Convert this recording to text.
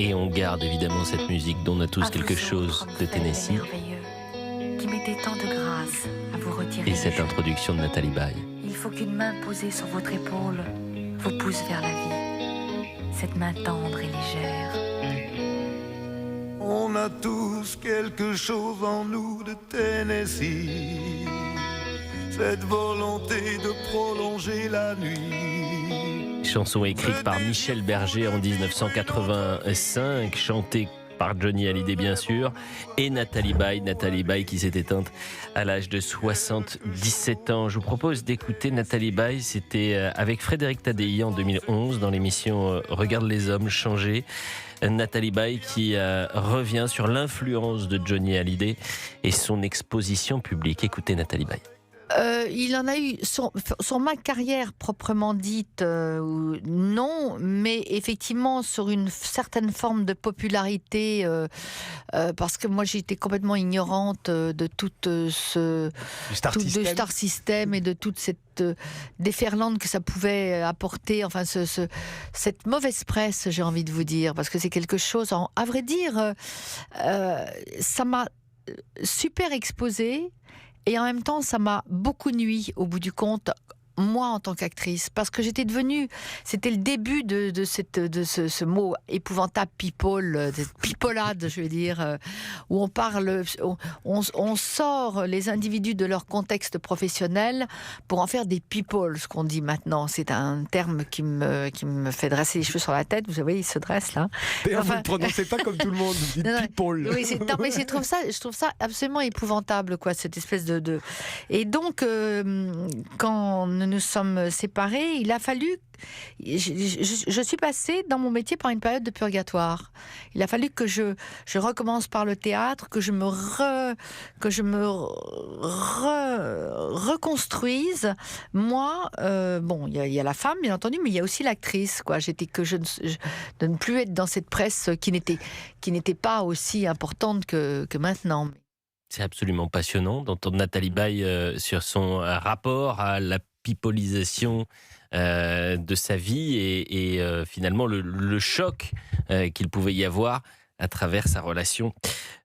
Et on garde évidemment cette musique dont on a tous À quelque vous chose autres, de hommes Tennessee. faibles et merveilleux, qui mettez tant de grâce à vous retirer Et du cette jeu. introduction de Nathalie Baye. Il faut qu'une main posée sur votre épaule vous pousse vers la vie. Cette main tendre et légère. On a tous quelque chose en nous de Tennessee, cette volonté de prolonger la nuit. Chanson écrite par Michel Berger en 1985, chantée par Johnny Hallyday bien sûr, et Nathalie Baye qui s'est éteinte à l'âge de 77 ans. Je vous propose d'écouter Nathalie Baye, c'était avec Frédéric Tadei en 2011 dans l'émission Regarde les hommes changer. Nathalie Baye qui revient sur l'influence de Johnny Hallyday et son exposition publique. Écoutez Nathalie Baye. Il en a eu sur ma carrière proprement dite, non, mais effectivement sur une certaine forme de popularité, parce que moi j'étais complètement ignorante de tout de Star System et de toute cette déferlante que ça pouvait apporter, enfin cette mauvaise presse, j'ai envie de vous dire, parce que c'est quelque chose, à vrai dire, ça m'a super exposée. Et en même temps, ça m'a beaucoup nui, au bout du compte, moi en tant qu'actrice, parce que j'étais devenue, c'était le début de ce mot épouvantable people, cette pipolade, je veux dire, où on parle, on sort les individus de leur contexte professionnel pour en faire des people, ce qu'on dit maintenant. C'est un terme qui me fait dresser les cheveux sur la tête. Vous savez, il se dresse là. D'ailleurs, vous ne prononcez pas comme tout le monde, vous dites Non, people. Oui, mais je trouve ça absolument épouvantable, quoi, cette espèce de... Et donc, quand nous sommes séparés, il a fallu... Je suis passée dans mon métier par une période de purgatoire. Il a fallu que je recommence par le théâtre, que je me reconstruise. Moi, bon, il y a la femme, bien entendu, mais il y a aussi l'actrice, quoi. De ne plus être dans cette presse qui n'était pas aussi importante que maintenant. C'est absolument passionnant d'entendre Nathalie Baye sur son rapport à la pipolisation de sa vie et finalement le choc qu'il pouvait y avoir à travers sa relation